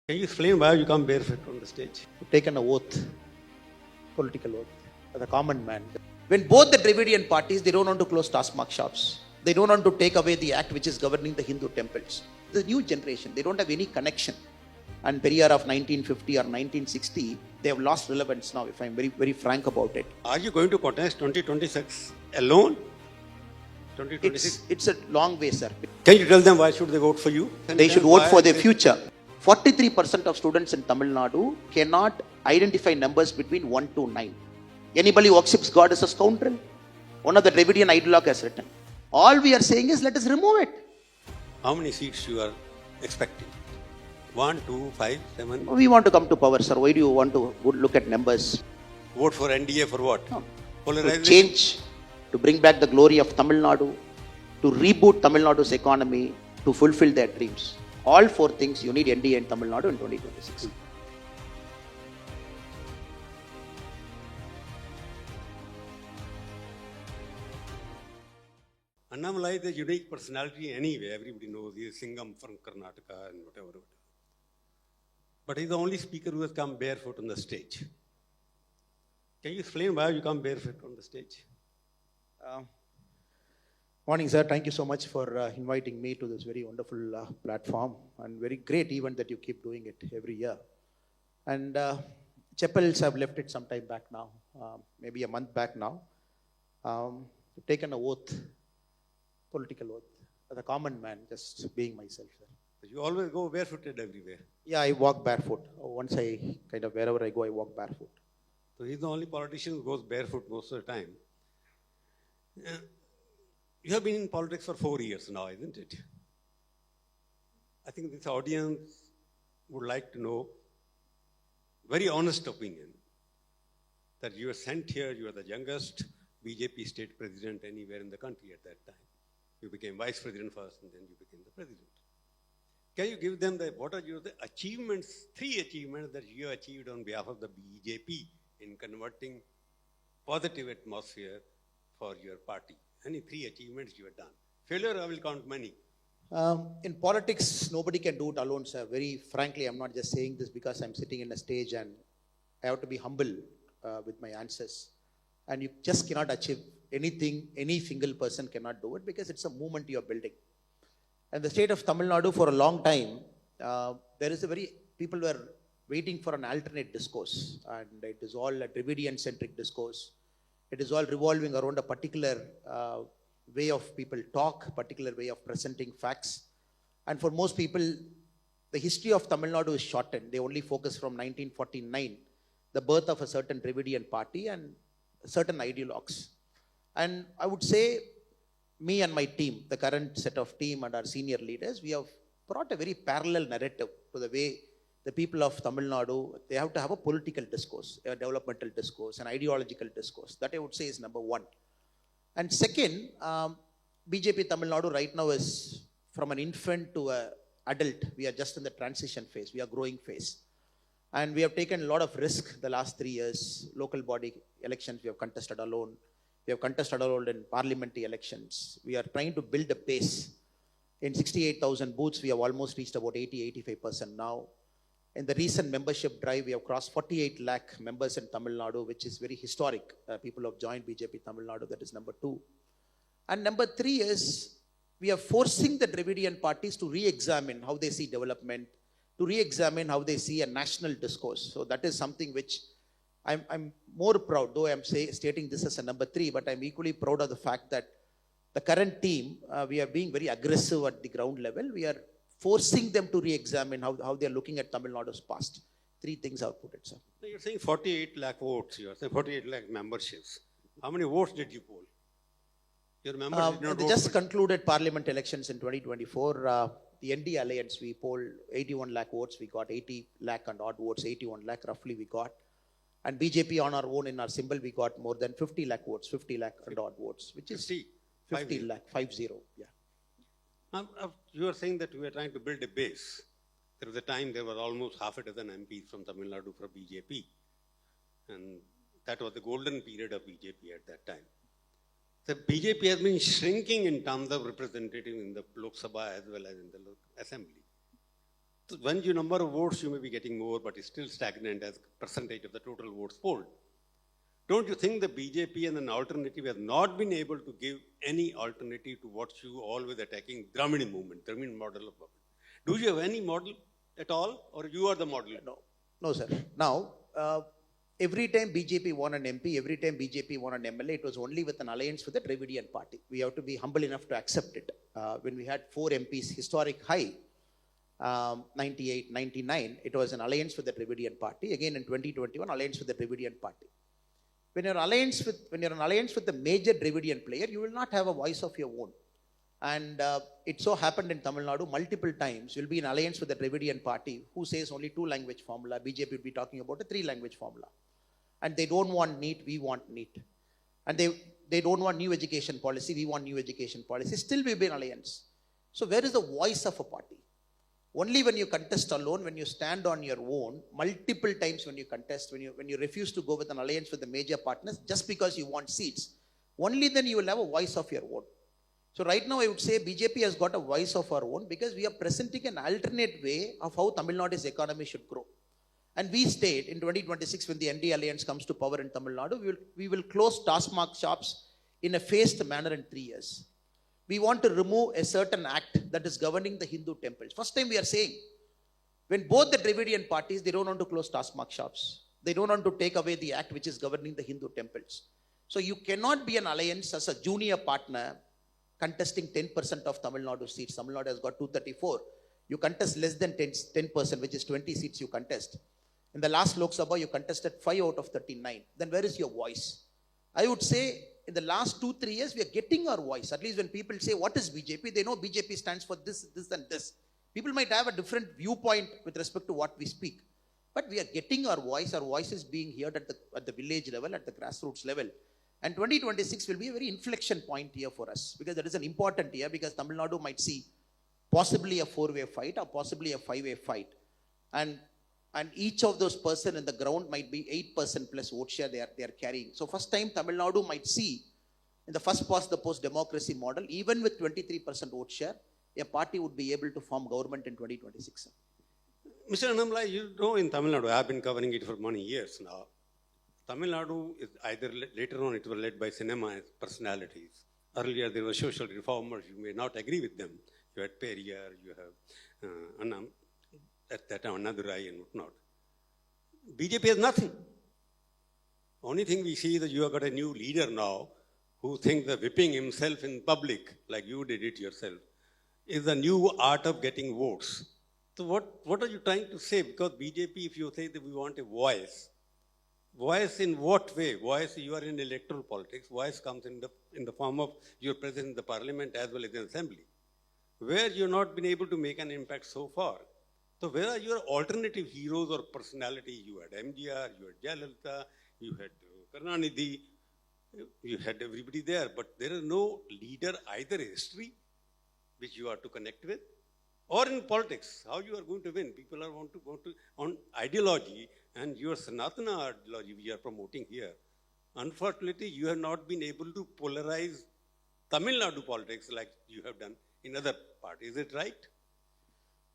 Can you explain why you come barefoot on the stage? Taken an oath, political oath, as a common man. When both the Dravidian parties, they don't want to close Tasmak shops. They don't want to take away the act which is governing the Hindu temples. The new generation, they don't have any connection. And Periyar of 1950 or 1960, they have lost relevance now, if I'm very, very frank about it. Are you going to contest 2026 alone? 2026? It's a long way, sir. Can you tell them why should they vote for you? They should vote for their future. 43% of students in Tamil Nadu cannot identify numbers between 1 to 9. Anybody who worships God is a scoundrel. One of the Dravidian ideologue has written. All we are saying is let us remove it. How many seats you are expecting? 1, 2, 5, 7? We want to come to power, sir. Why do you want to look at numbers? Vote for NDA for what? No. To Polarization? change, to bring back the glory of Tamil Nadu, to reboot Tamil Nadu's economy, to fulfill their dreams. All four things you need NDA in Tamil Nadu in 2026. Annamalai is a unique personality anyway. Everybody knows he is Singham from Karnataka and whatever. But he's the only speaker who has come barefoot on the stage. Can you explain why you come barefoot on the stage? Morning, sir. Thank you so much for inviting me to this very wonderful platform and very great event that you keep doing it every year. And chapels have left it some time back now, maybe a month back now. I've taken an oath, political oath, as a common man, just being myself, sir. But you always go barefooted everywhere. Yeah, I walk barefoot. Once I kind of, wherever I go, I walk barefoot. So he's the only politician who goes barefoot most of the time. You have been in politics for 4 years now, isn't it? I think this audience would like to know very honest opinion that you were sent here, you are the youngest BJP state president anywhere in the country at that time. You became vice president first and then you became the president. Can you give them what are the achievements, 3 achievements that you achieved on behalf of the BJP in converting positive atmosphere for your party? Any 3 achievements you have done? Failure, I will count many. In politics, nobody can do it alone, sir. Very frankly, I'm not just saying this because I'm sitting in a stage and I have to be humble with my answers. And you just cannot achieve anything, any single person cannot do it because it's a movement you're building. And the state of Tamil Nadu for a long time, people were waiting for an alternate discourse. And it is all a Dravidian-centric discourse. It is all revolving around a particular way of people talk, particular way of presenting facts. And for most people, the history of Tamil Nadu is shortened. They only focus from 1949, the birth of a certain Dravidian party and certain ideologues. And I would say, me and my team, the current set of team and our senior leaders, we have brought a very parallel narrative to the way the people of Tamil Nadu, they have to have a political discourse, a developmental discourse, an ideological discourse. That I would say is number 1. And second, BJP Tamil Nadu right now is from an infant to an adult. We are just in the transition phase. We are growing phase. And we have taken a lot of risk the last 3 years. Local body elections we have contested alone. We have contested alone in parliamentary elections. We are trying to build a base. In 68,000 booths, we have almost reached about 80-85% now. In the recent membership drive, we have crossed 48 lakh members in Tamil Nadu, which is very historic. People have joined BJP Tamil Nadu, that is number 2. And number 3 is, we are forcing the Dravidian parties to re-examine how they see development, to re-examine how they see a national discourse. So that is something which I'm more proud, though I'm stating this as a number 3, but I'm equally proud of the fact that the current team, we are being very aggressive at the ground level. We are forcing them to re-examine how they are looking at Tamil Nadu's past. 3 things I'll put it, sir. So you're saying 48 lakh votes, you're saying 48 lakh memberships. How many votes did you poll? Your members did not They vote just for concluded parliament elections in 2024. The ND Alliance, we polled 81 lakh votes. We got 80 lakh and odd votes, 81 lakh roughly we got. And BJP on our own, in our symbol, we got more than 50 lakh votes, 50 lakh and odd votes, which is 50 lakh, 50, yeah. You are saying that we are trying to build a base. There was a time there were almost half a dozen MPs from Tamil Nadu for BJP. And that was the golden period of BJP at that time. The BJP has been shrinking in terms of representative in the Lok Sabha as well as in the Assembly. So when you number of votes, you may be getting more, but it's still stagnant as percentage of the total votes polled. Don't you think the BJP and an alternative have not been able to give any alternative to what you always attacking Dramini movement, Dramini model of government? Do you have any model at all, or you are the model? No, sir. Now, every time BJP won an MP, every time BJP won an MLA, it was only with an alliance with the Dravidian party. We have to be humble enough to accept it. When we had 4 MPs, historic high, 98, 99, it was an alliance with the Dravidian party. Again in 2021, alliance with the Dravidian party. When you're an alliance with the major Dravidian player, you will not have a voice of your own. And it so happened in Tamil Nadu multiple times, you'll be in alliance with the Dravidian party who says only 2-language formula. BJP will be talking about a 3-language formula. And they don't want NEET, we want NEET. And they don't want new education policy, we want new education policy. Still we'll be in alliance. So where is the voice of a party? Only when you contest alone, when you stand on your own, multiple times when you contest, when you refuse to go with an alliance with the major partners, just because you want seats, only then you will have a voice of your own. So right now I would say BJP has got a voice of our own because we are presenting an alternate way of how Tamil Nadu's economy should grow. And we state in 2026 when the NDA alliance comes to power in Tamil Nadu, we will close TASMAC shops in a phased manner in 3 years. We want to remove a certain act that is governing the Hindu temples. First time we are saying, when both the Dravidian parties, they don't want to close TASMAC shops. They don't want to take away the act which is governing the Hindu temples. So you cannot be an alliance as a junior partner contesting 10% of Tamil Nadu seats. Tamil Nadu has got 234. You contest less than 10%, which is 20 seats you contest. In the last Lok Sabha, you contested 5 out of 39. Then where is your voice? I would say in the last 2-3 years, we are getting our voice. At least when people say, what is BJP? They know BJP stands for this, this and this. People might have a different viewpoint with respect to what we speak. But we are getting our voice. Our voice is being heard at the village level, at the grassroots level. And 2026 will be a very inflection point year for us. Because that is an important year because Tamil Nadu might see possibly a 4-way fight or possibly a 5-way fight. And each of those person in the ground might be 8% plus vote share they are carrying. So first time Tamil Nadu might see in the first past the post democracy model, even with 23% vote share, a party would be able to form government in 2026. Mr. Annamala, you know in Tamil Nadu, I have been covering it for many years now. Tamil Nadu is either later on it was led by cinema personalities. Earlier there were social reformers, you may not agree with them. You had Periyar, you have Annadurai and whatnot. BJP has nothing. Only thing we see is that you have got a new leader now who thinks that whipping himself in public, like you did it yourself, is the new art of getting votes. So what are you trying to say? Because BJP, if you say that we want a voice in what way? Voice, you are in electoral politics. Voice comes in the form of your presence in the parliament as well as in the assembly, where you've not been able to make an impact so far. So where are your alternative heroes or personalities? You had MGR, you had Jayalalitha, you had Karunanidhi, you had everybody there, but there is no leader either in history which you are to connect with, or in politics, how you are going to win. People are want to go to on ideology, and your Sanatana ideology we are promoting here. Unfortunately, you have not been able to polarize Tamil Nadu politics like you have done in other parts. Is it right?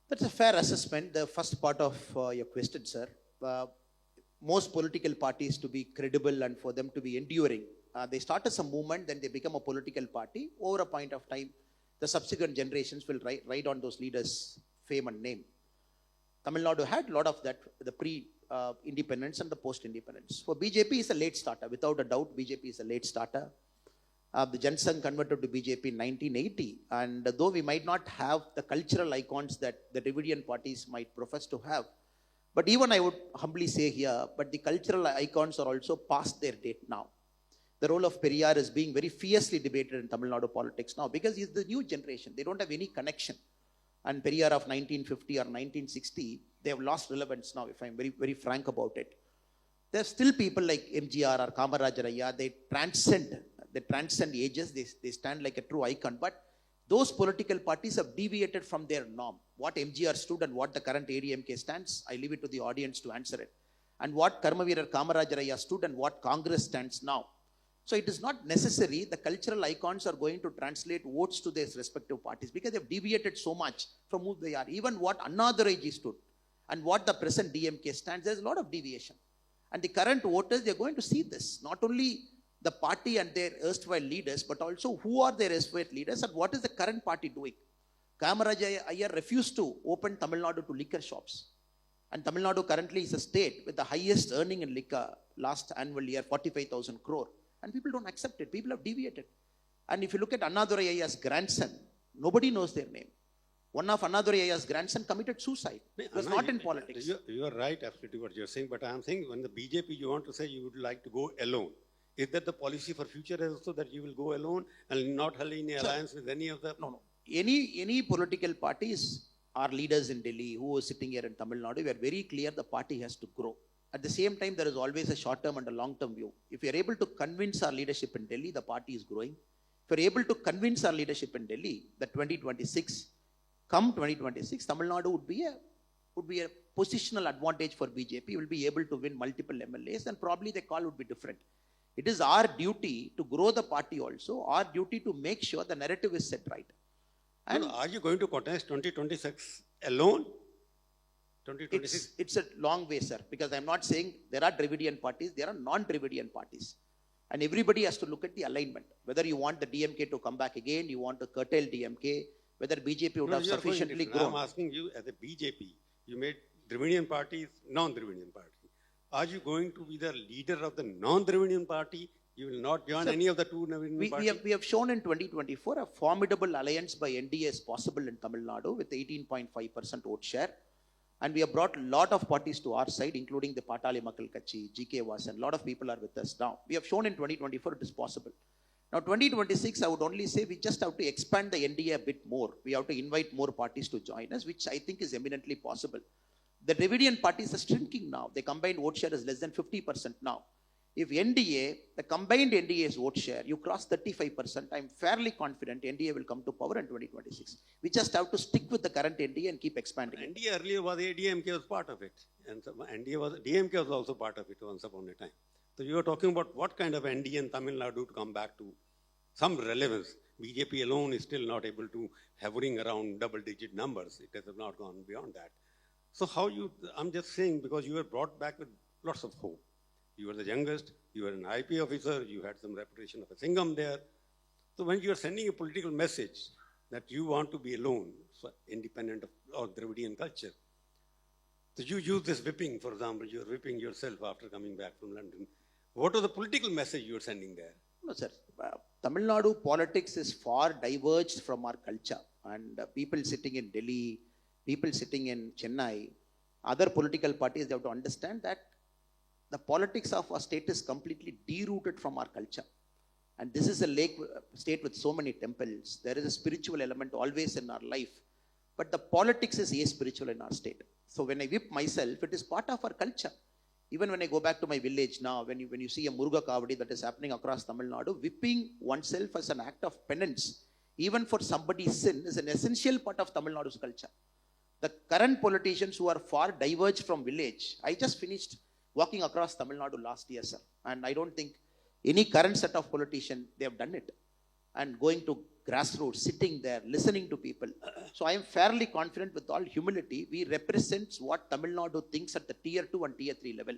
That's a fair assessment, the first part of your question, sir. Most political parties to be credible and for them to be enduring, they start as a movement, then they become a political party. Over a point of time, the subsequent generations will ride on those leaders' fame and name. Tamil Nadu had a lot of that, the pre-independence and the post-independence. For BJP, is a late starter. Without a doubt, BJP is a late starter. The Jansangh converted to BJP in 1980, and though we might not have the cultural icons that the Dravidian parties might profess to have, but even I would humbly say here, but the cultural icons are also past their date now. The role of Periyar is being very fiercely debated in Tamil Nadu politics now because he's the new generation. They don't have any connection. And Periyar of 1950 or 1960, they have lost relevance now, if I'm very, very frank about it. There are still people like MGR or Kamaraj, they transcend ages, they stand like a true icon. But those political parties have deviated from their norm. What MGR stood and what the current ADMK stands, I leave it to the audience to answer it. And what Karmaveerar Kamaraj stood and what Congress stands now. So it is not necessary the cultural icons are going to translate votes to their respective parties because they've deviated so much from who they are. Even what Anna Duraiji stood and what the present DMK stands, there's a lot of deviation. And the current voters, they're going to see this. Not only the party and their erstwhile leaders, but also who are their erstwhile leaders and what is the current party doing. Kamaraj Iyer refused to open Tamil Nadu to liquor shops. And Tamil Nadu currently is a state with the highest earning in liquor last annual year, 45,000 crore. And people don't accept it. People have deviated. And if you look at Annadurai Ayya's grandson, nobody knows their name. One of Annadurai Ayya's grandson committed suicide. He was not in politics. You are right, absolutely what you're saying. But I'm saying when the BJP, you want to say you would like to go alone. Is that the policy for future also that you will go alone and not have any alliance with any of the... No. Any political parties, our leaders in Delhi who are sitting here in Tamil Nadu, we are very clear the party has to grow. At the same time, there is always a short-term and a long-term view. If we are able to convince our leadership in Delhi, the party is growing. If we are able to convince our leadership in Delhi that 2026, Tamil Nadu would be a positional advantage for BJP, will be able to win multiple MLAs and probably the call would be different. It is our duty to grow the party also, our duty to make sure the narrative is set right. And are you going to contest 2026 alone? 2026? It's a long way, sir, because I'm not saying there are Dravidian parties, there are non-Dravidian parties. And everybody has to look at the alignment. Whether you want the DMK to come back again, you want to curtail DMK, whether BJP would have sufficiently grown. I'm asking you, as a BJP, you made Dravidian parties non-Dravidian party. Are you going to be the leader of the non-Dravidian party? You will not join any of the two Dravidian parties? We have shown in 2024 a formidable alliance by NDA is possible in Tamil Nadu with 18.5% vote share. And we have brought a lot of parties to our side, including the Patali Makkal Kachi, GK Vasan. A lot of people are with us now. We have shown in 2024 it is possible. Now 2026, I would only say we just have to expand the NDA a bit more. We have to invite more parties to join us, which I think is eminently possible. The Dravidian parties are shrinking now. The combined vote share is less than 50% now. If NDA, the combined NDA's vote share, you cross 35%, I'm fairly confident NDA will come to power in 2026. We just have to stick with the current NDA and keep expanding it. NDA earlier was DMK was part of it. And so DMK was also part of it once upon a time. So you are talking about what kind of NDA in Tamil Nadu to come back to some relevance. BJP alone is still not able to hovering around double-digit numbers. It has not gone beyond that. So I'm just saying because you were brought back with lots of hope. You were the youngest, you were an IP officer, you had some reputation of a Singham there. So when you are sending a political message that you want to be alone, so independent of Dravidian culture, so you use this whipping, for example, you're whipping yourself after coming back from London. What was the political message you were sending there? No, sir. Tamil Nadu politics is far diverged from our culture. And people sitting in Delhi, people sitting in Chennai, other political parties, they have to understand that the politics of our state is completely derooted from our culture. And this is a state with so many temples. There is a spiritual element always in our life. But the politics is spiritual in our state. So when I whip myself, it is part of our culture. Even when I go back to my village now, when you see a Muruga Kavadi that is happening across Tamil Nadu, whipping oneself as an act of penance, even for somebody's sin, is an essential part of Tamil Nadu's culture. The current politicians who are far diverged from village, I just finished walking across Tamil Nadu last year, sir. And I don't think any current set of politicians, they have done it. And going to grassroots, sitting there, listening to people. So I am fairly confident with all humility, we represent what Tamil Nadu thinks at the tier 2 and tier 3 level.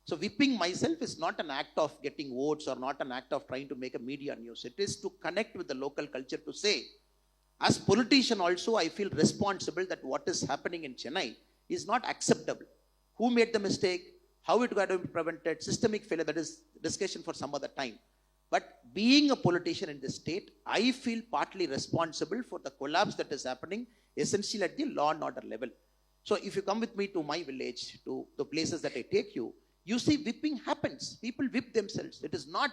So whipping myself is not an act of getting votes or not an act of trying to make a media news. It is to connect with the local culture to say, as politician also, I feel responsible that what is happening in Chennai is not acceptable. Who made the mistake? How it got to be prevented? Systemic failure, that is discussion for some other time. But being a politician in this state, I feel partly responsible for the collapse that is happening essentially at the law and order level. So if you come with me to my village, to the places that I take you, you see whipping happens. People whip themselves. It is not,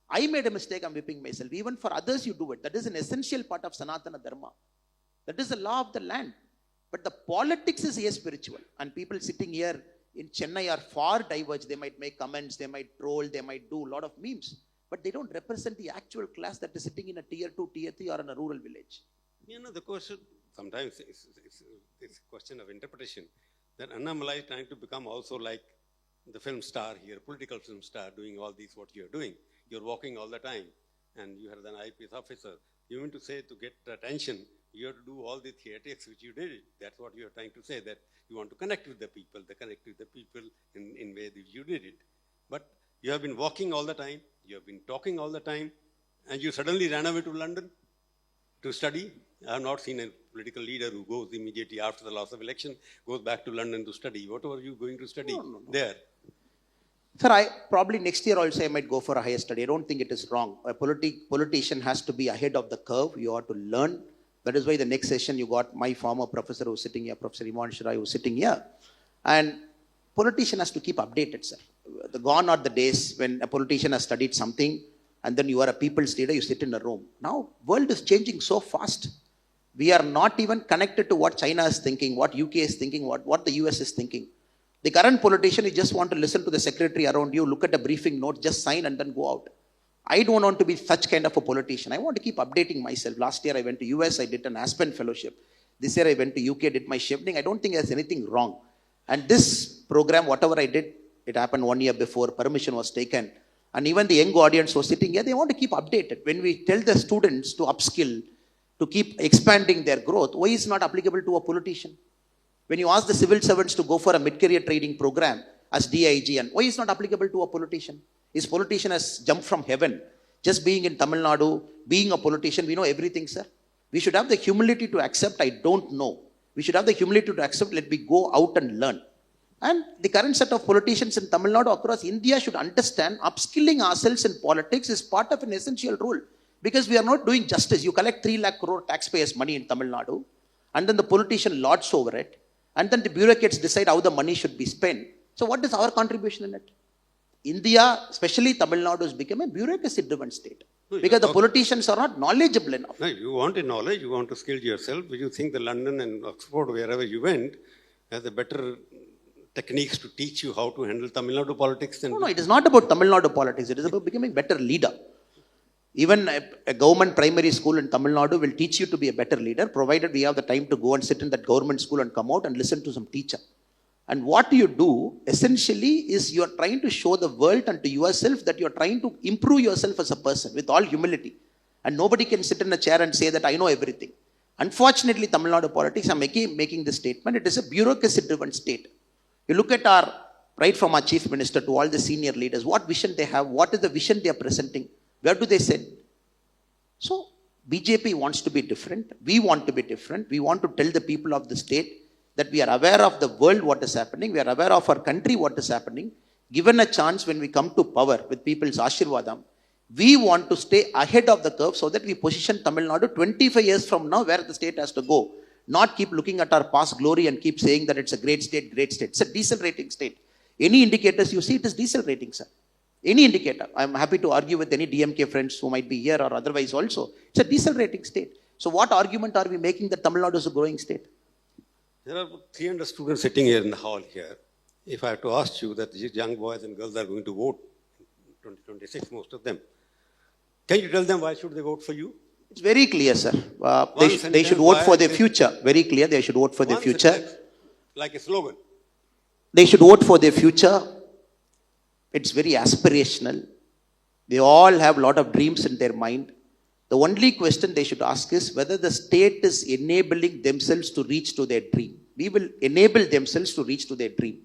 I made a mistake, I'm whipping myself. Even for others you do it. That is an essential part of Sanatana Dharma. That is the law of the land. But the politics is spiritual. And people sitting here in Chennai are far diverged. They might make comments, they might troll, they might do a lot of memes. But they don't represent the actual class that is sitting in a tier 2, tier 3 or in a rural village. You know, the question, sometimes it's a question of interpretation. That Annamalai is trying to become also like the film star here, political film star, doing all these what you're doing. you're walking all the time, and you are an IPS officer. You mean to say to get attention, you have to do all the theatrics which you did. That's what you're trying to say, that you want to connect with the people, in way that you did it. But you have been walking all the time, you have been talking all the time, and you suddenly ran away to London to study. I have not seen a political leader who goes immediately after the loss of election, goes back to London to study. What were you going to study there? Sir, I probably next year also I might go for a higher study. I don't think it is wrong. A politician has to be ahead of the curve. You have to learn. That is why the next session you got my former professor who's sitting here, Professor Iman Shirai, who's sitting here. And politician has to keep updated, sir. The gone are the days when a politician has studied something and then you are a people's leader, you sit in a room. Now, world is changing so fast. We are not even connected to what China is thinking, what UK is thinking, what the US is thinking. The current politician, you just want to listen to the secretary around you, look at a briefing note, just sign and then go out. I don't want to be such kind of a politician. I want to keep updating myself. Last year I went to US, I did an Aspen fellowship. This year I went to UK, did my shifting. I don't think there's anything wrong. And this program, whatever I did, it happened 1 year before, permission was taken. And even the young audience was sitting here, they want to keep updated. When we tell the students to upskill, to keep expanding their growth, why is it not applicable to a politician? When you ask the civil servants to go for a mid-career training program as DIG, and why is it not applicable to a politician? His politician has jumped from heaven. Just being in Tamil Nadu, being a politician, we know everything, sir. We should have the humility to accept, I don't know. We should have the humility to accept, let me go out and learn. And the current set of politicians in Tamil Nadu across India should understand upskilling ourselves in politics is part of an essential role. Because we are not doing justice. You collect 3 lakh crore taxpayers' money in Tamil Nadu, and then the politician lords over it, and then the bureaucrats decide how the money should be spent. So what is our contribution in it? India, especially Tamil Nadu, has become a bureaucracy-driven state. Because the politicians are not knowledgeable enough. No, you want a knowledge, you want to skill yourself, but you think the London and Oxford, wherever you went, has a better techniques to teach you how to handle Tamil Nadu politics than... No, it is not about Tamil Nadu politics. It is about becoming a better leader. Even a government primary school in Tamil Nadu will teach you to be a better leader, provided we have the time to go and sit in that government school and come out and listen to some teacher. And what you do, essentially, is you are trying to show the world and to yourself that you are trying to improve yourself as a person with all humility. And nobody can sit in a chair and say that I know everything. Unfortunately, Tamil Nadu politics, I'm making this statement, it is a bureaucracy-driven state. You look at right from our chief minister to all the senior leaders, what vision they have, what is the vision they are presenting, where do they sit? So, BJP wants to be different, we want to be different, we want to tell the people of the state that we are aware of the world what is happening, we are aware of our country what is happening. Given a chance when we come to power with people's Ashirvadam, we want to stay ahead of the curve so that we position Tamil Nadu 25 years from now where the state has to go. Not keep looking at our past glory and keep saying that it's a great state, great state. It's a decelerating state. Any indicators you see, it is decelerating, sir. Any indicator. I'm happy to argue with any DMK friends who might be here or otherwise also. It's a decelerating state. So what argument are we making that Tamil Nadu is a growing state? There are 300 students sitting here in the hall here. If I have to ask you that these young boys and girls are going to vote in 2026, most of them, can you tell them why should they vote for you? It's very clear, sir. They should vote for their future. Very clear, they should vote for their future. Like a slogan. They should vote for their future. It's very aspirational. They all have a lot of dreams in their mind. The only question they should ask is whether the state is enabling themselves to reach to their dream. We will enable themselves to reach to their dream.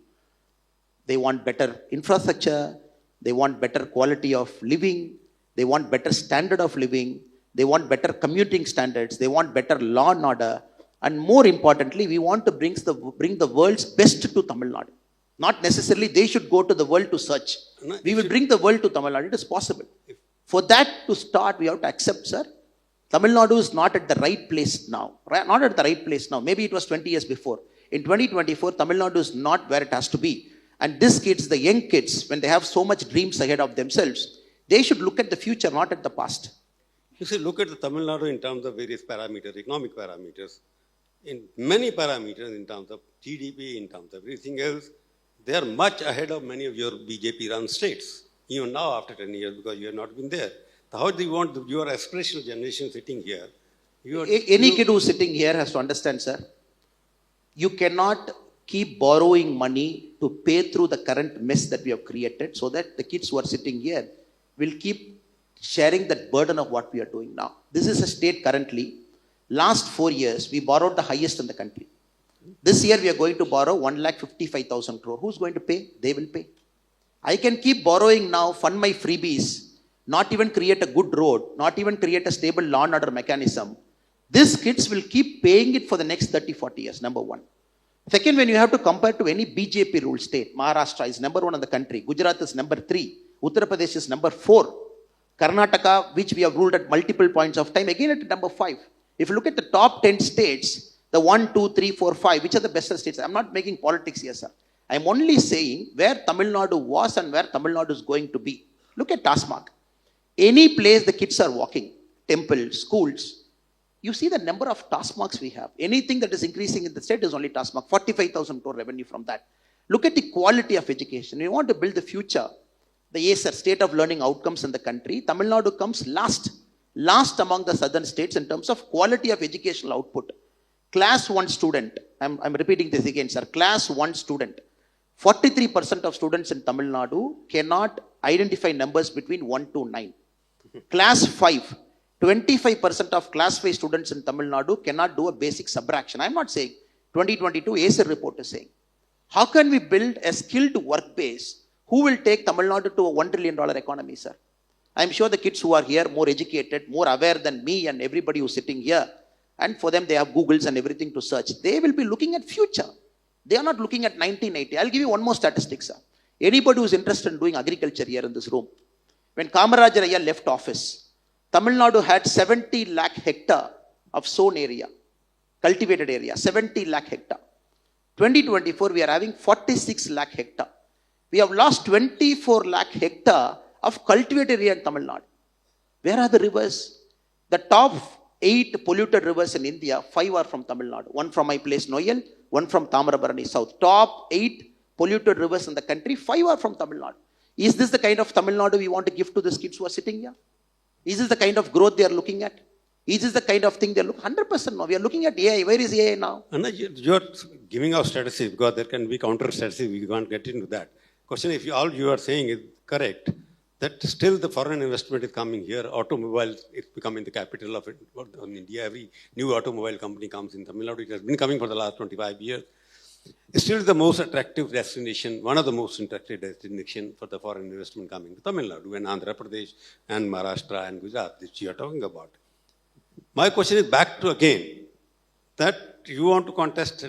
They want better infrastructure. They want better quality of living. They want better standard of living. They want better commuting standards. They want better law and order. And more importantly, we want to bring the world's best to Tamil Nadu. Not necessarily they should go to the world to search. We will bring the world to Tamil Nadu. It is possible. For that to start, we have to accept, sir, Tamil Nadu is not at the right place now. Not at the right place now. Maybe it was 20 years before. In 2024, Tamil Nadu is not where it has to be. And these kids, the young kids, when they have so much dreams ahead of themselves, they should look at the future, not at the past. You see, look at the Tamil Nadu in terms of various parameters, economic parameters, in many parameters, in terms of GDP, in terms of everything else, they are much ahead of many of your BJP-run states, even now after 10 years, because you have not been there. So how do you want your aspirational generation sitting here? Any kid who's sitting here has to understand, sir, you cannot keep borrowing money to pay through the current mess that we have created so that the kids who are sitting here will keep sharing that burden of what we are doing now. This is a state currently. Last 4 years, we borrowed the highest in the country. This year, we are going to borrow 1,55,000 crore. Who's going to pay? They will pay. I can keep borrowing now, fund my freebies, not even create a good road, not even create a stable law and order mechanism. These kids will keep paying it for the next 30, 40 years, number one. Second, when you have to compare to any BJP ruled state, Maharashtra is number 1 in the country, Gujarat is number 3, Uttar Pradesh is number 4, Karnataka, which we have ruled at multiple points of time, again at number 5. If you look at the top 10 states, the 1, 2, 3, 4, 5, which are the best states? I'm not making politics here, sir. I'm only saying where Tamil Nadu was and where Tamil Nadu is going to be. Look at TASMAC. Any place the kids are walking, temples, schools, you see the number of TASMACs we have. Anything that is increasing in the state is only TASMAC. 45,000 crore revenue from that. Look at the quality of education. We want to build the future. The ASER, State of Learning Outcomes in the country. Tamil Nadu comes last among the southern states in terms of quality of educational output. Class 1 student, I'm repeating this again, sir. Class 1 student. 43% of students in Tamil Nadu cannot identify numbers between 1 to 9. Class 5. 25% of class 5 students in Tamil Nadu cannot do a basic subtraction. I'm not saying. 2022 ASER report is saying. How can we build a skilled work base? Who will take Tamil Nadu to a $1 trillion economy, sir? I'm sure the kids who are here, more educated, more aware than me and everybody who's sitting here, and for them they have Googles and everything to search. They will be looking at future. They are not looking at 1980. I'll give you one more statistic, sir. Anybody who's interested in doing agriculture here in this room, when Kamaraj Raya left office, Tamil Nadu had 70 lakh hectare of sown area, cultivated area, 70 lakh hectare. 2024, we are having 46 lakh hectare. We have lost 24 lakh hectare of cultivated area in Tamil Nadu. Where are the rivers? The top 8 polluted rivers in India, 5 are from Tamil Nadu. 1 from my place, Noyal, 1 from Tamarabarani South. Top 8 polluted rivers in the country, 5 are from Tamil Nadu. Is this the kind of Tamil Nadu we want to give to these kids who are sitting here? Is this the kind of growth they are looking at? Is this the kind of thing they are looking at? 100% no. We are looking at AI. Where is AI now? Anna, you're giving out statistics because there can be counter statistics. We can't get into that. Question, if all you are saying is correct, that still the foreign investment is coming here. Automobiles is becoming the capital of it. In India, every new automobile company comes in Tamil Nadu. It has been coming for the last 25 years. It's still the most attractive destination, one of the most attractive destinations for the foreign investment coming to Tamil Nadu and Andhra Pradesh and Maharashtra and Gujarat, which you are talking about. My question is back to again, that you want to contest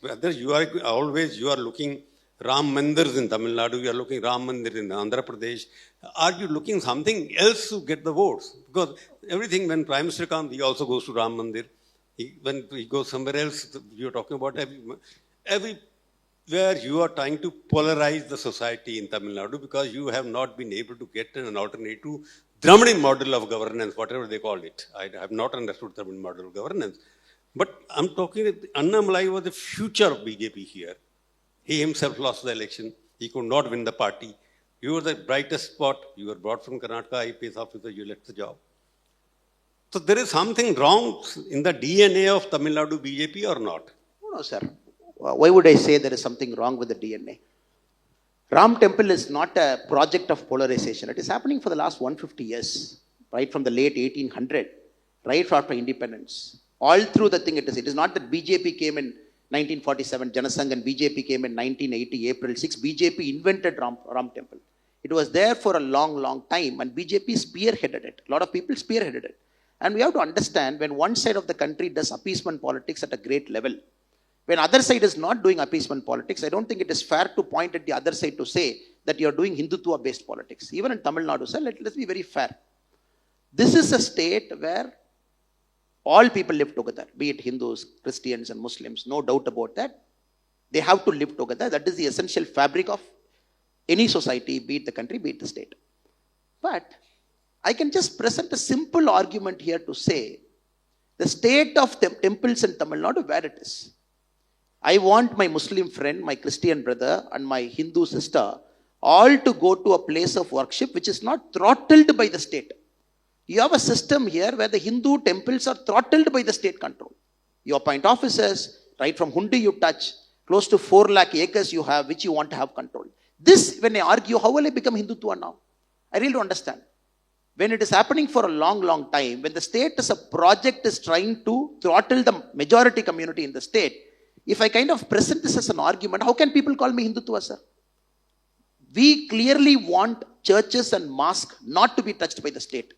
whether you are looking Ram Mandirs in Tamil Nadu, you are looking Ram Mandir in Andhra Pradesh. Are you looking something else to get the votes? Because everything, when Prime Minister comes, he also goes to Ram Mandir. When he goes somewhere else, you are talking about everywhere you are trying to polarize the society in Tamil Nadu because you have not been able to get an alternative Dravidian model of governance, whatever they call it. I have not understood Dravidian model of governance. But I'm talking, Annamalai was the future of BJP here. He himself lost the election. He could not win the party. You were the brightest spot. You were brought from Karnataka IPS officer. You left the job. So there is something wrong in the DNA of Tamil Nadu BJP or not? No, sir. Why would I say there is something wrong with the DNA? Ram Temple is not a project of polarization. It is happening for the last 150 years, right from the late 1800, right after independence. All through the thing it is. It is not that BJP came in 1947, Janasangh, and BJP came in 1980, April 6. BJP invented Ram Temple. It was there for a long, long time, and BJP spearheaded it. A lot of people spearheaded it. And we have to understand, when one side of the country does appeasement politics at a great level, when other side is not doing appeasement politics, I don't think it is fair to point at the other side to say that you are doing Hindutva-based politics. Even in Tamil Nadu, sir, let's be very fair. This is a state where all people live together, be it Hindus, Christians, and Muslims, no doubt about that. They have to live together. That is the essential fabric of any society, be it the country, be it the state. But I can just present a simple argument here to say the state of the temples in Tamil Nadu, where it is. I want my Muslim friend, my Christian brother, and my Hindu sister all to go to a place of worship which is not throttled by the state. You have a system here where the Hindu temples are throttled by the state control. You appoint officers, right from Hundi you touch, close to 4 lakh acres you have, which you want to have control. This, when I argue, how will I become Hindutva now? I really don't understand. when it is happening for a long, long time, when the state as a project is trying to throttle the majority community in the state, if I kind of present this as an argument, how can people call me Hindutva, sir? We clearly want churches and mosques not to be touched by the state.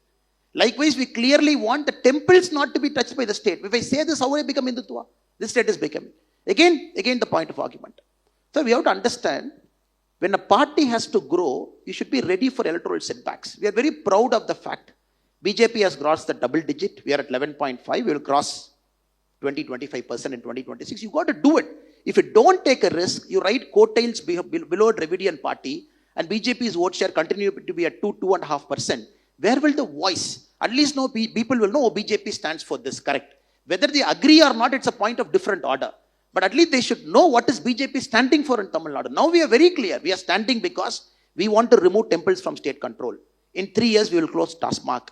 Likewise, we clearly want the temples not to be touched by the state. If I say this, how will I become Hindutva? This state is becoming. Again, the point of argument. So we have to understand, when a party has to grow, you should be ready for electoral setbacks. We are very proud of the fact BJP has crossed the double digit. We are at 11.5. We will cross 20-25% in 2026. You got to do it. If you don't take a risk, you ride coattails below a Dravidian party, and BJP's vote share continue to be at 2.5%. Where will the voice? At least people will know BJP stands for this, correct? Whether they agree or not, it's a point of different order. But at least they should know what is BJP standing for in Tamil Nadu. Now we are very clear. We are standing because we want to remove temples from state control. In 3 years, we will close TASMAC.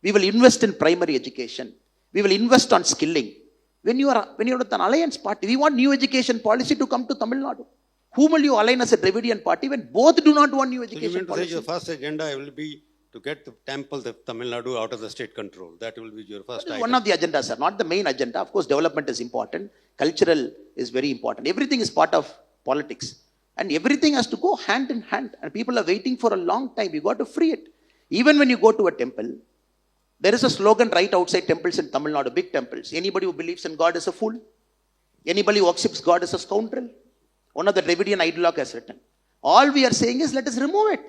We will invest in primary education. We will invest on skilling. When you are with an alliance party, we want new education policy to come to Tamil Nadu. Whom will you align as a Dravidian party when both do not want new education policy? So you mean to say your first agenda will be to get the temples of Tamil Nadu out of the state control? That will be your first item. One of the agendas, sir, not the main agenda. Of course, development is important. Cultural is very important. Everything is part of politics. And everything has to go hand in hand. And people are waiting for a long time. You got to free it. Even when you go to a temple, there is a slogan right outside temples in Tamil Nadu, big temples. Anybody who believes in God is a fool. Anybody who worships God is a scoundrel. One of the Dravidian ideologue has written. All we are saying is, let us remove it.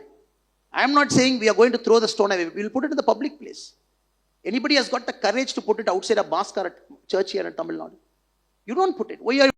I am not saying we are going to throw the stone away. We will put it in the public place. Anybody has got the courage to put it outside a mosque or a church here in Tamil Nadu? You don't put it. Why are you